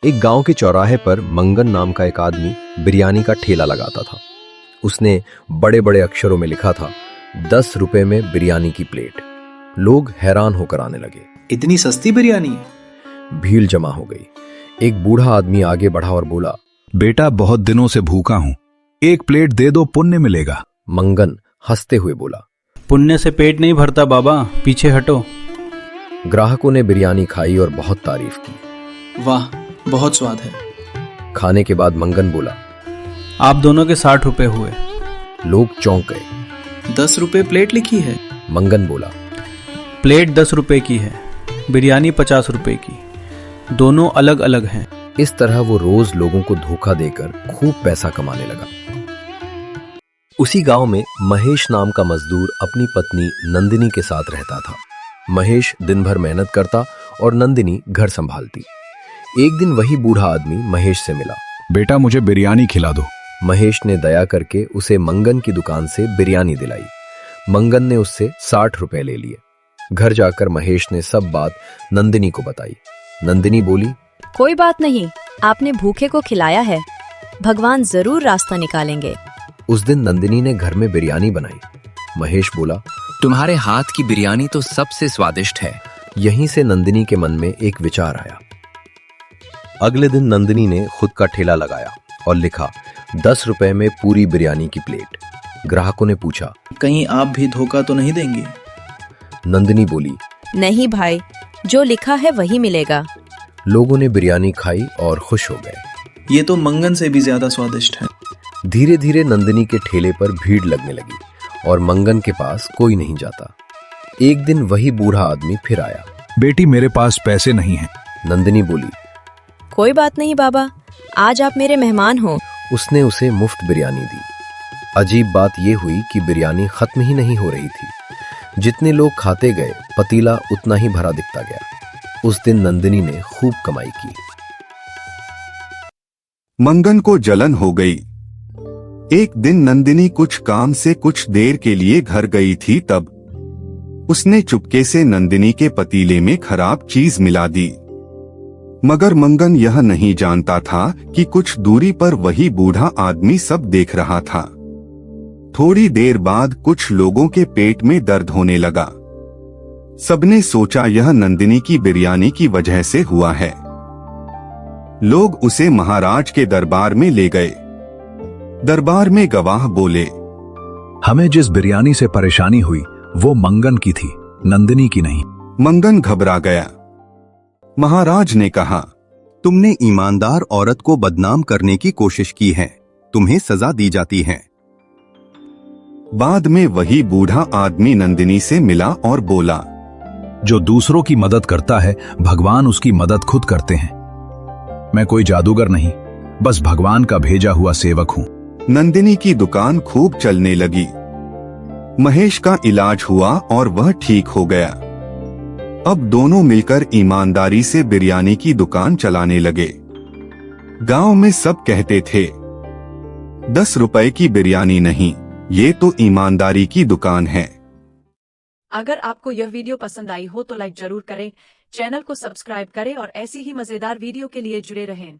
एक गांव के चौराहे पर मंगन नाम का एक आदमी बिरयानी का ठेला लगाता था। उसने बड़े बड़े अक्षरों में लिखा था, 10 रुपए में बिरयानी की प्लेट। लोग हैरान होकर आने लगे। इतनी सस्ती बिरयानी? भीड़ जमा हो गई। एक बूढ़ा आदमी आगे बढ़ा और बोला, बेटा बहुत दिनों से भूखा हूं, एक प्लेट दे दो, पुण्य मिलेगा। मंगन हंसते हुए बोला, पुण्य से पेट नहीं भरता बाबा, पीछे हटो। ग्राहकों ने बिरयानी खाई और बहुत तारीफ की। वाह, बहुत स्वाद है। खाने के बाद मंगन बोला, आप दोनों के 60 रुपए हुए। लोग चौंक गए। 10 रुपए प्लेट लिखी है। मंगन बोला, प्लेट 10 रुपए की है, बिरयानी 50 रुपए की, दोनों अलग अलग हैं। इस तरह वो रोज लोगों को धोखा देकर खूब पैसा कमाने लगा। उसी गांव में महेश नाम का मजदूर अपनी पत्नी नंदिनी के साथ रहता था। महेश दिन भर मेहनत करता और नंदिनी घर संभालती। एक दिन वही बूढ़ा आदमी महेश से मिला। बेटा मुझे बिरयानी खिला दो। महेश ने दया करके उसे मंगन की दुकान से बिरयानी दिलाई। मंगन ने उससे 60 रुपए ले लिए। घर जाकर महेश ने सब बात नंदिनी को बताई। नंदिनी बोली, कोई बात नहीं, आपने भूखे को खिलाया है, भगवान जरूर रास्ता निकालेंगे। उस दिन नंदिनी ने घर में बिरयानी बनाई। महेश बोला, तुम्हारे हाथ की बिरयानी तो सबसे स्वादिष्ट है। यहीं से नंदिनी के मन में एक विचार आया। अगले दिन नंदिनी ने खुद का ठेला लगाया और लिखा, 10 रुपए में पूरी बिरयानी की प्लेट। ग्राहकों ने पूछा, कहीं आप भी धोखा तो नहीं देंगे? नंदिनी बोली, नहीं भाई, जो लिखा है वही मिलेगा। लोगों ने बिरयानी खाई और खुश हो गए। ये तो मंगन से भी ज्यादा स्वादिष्ट है। धीरे धीरे नंदिनी के ठेले पर भीड़ लगने लगी और मंगन के पास कोई नहीं जाता। एक दिन वही बूढ़ा आदमी फिर आया। बेटी मेरे पास पैसे नहीं हैं। नंदिनी बोली, कोई बात नहीं बाबा, आज आप मेरे मेहमान हो। उसने उसे मुफ्त बिरयानी दी। अजीब बात यह हुई कि बिरयानी खत्म ही नहीं हो रही थी। जितने लोग खाते गए, पतीला उतना ही भरा दिखता गया। उस दिन नंदिनी ने खूब कमाई की। मंगन को जलन हो गई। एक दिन नंदिनी कुछ काम से कुछ देर के लिए घर गई थी, तब उसने चुपके से नंदिनी के पतीले में खराब चीज मिला दी। मगर मंगन यह नहीं जानता था कि कुछ दूरी पर वही बूढ़ा आदमी सब देख रहा था। थोड़ी देर बाद कुछ लोगों के पेट में दर्द होने लगा। सबने सोचा यह नंदिनी की बिरयानी की वजह से हुआ है। लोग उसे महाराज के दरबार में ले गए। दरबार में गवाह बोले, हमें जिस बिरयानी से परेशानी हुई वो मंगन की थी, नंदिनी की नहीं। मंगन घबरा गया। महाराज ने कहा, तुमने ईमानदार औरत को बदनाम करने की कोशिश की है, तुम्हें सजा दी जाती है। बाद में वही बूढ़ा आदमी नंदिनी से मिला और बोला, जो दूसरों की मदद करता है भगवान उसकी मदद खुद करते हैं। मैं कोई जादूगर नहीं, बस भगवान का भेजा हुआ सेवक हूं। नंदिनी की दुकान खूब चलने लगी। महेश का इलाज हुआ और वह ठीक हो गया। अब दोनों मिलकर ईमानदारी से बिरयानी की दुकान चलाने लगे। गांव में सब कहते थे, 10 रुपए की बिरयानी नहीं, ये तो ईमानदारी की दुकान है। अगर आपको यह वीडियो पसंद आई हो तो लाइक जरूर करें, चैनल को सब्सक्राइब करें और ऐसी ही मजेदार वीडियो के लिए जुड़े रहें।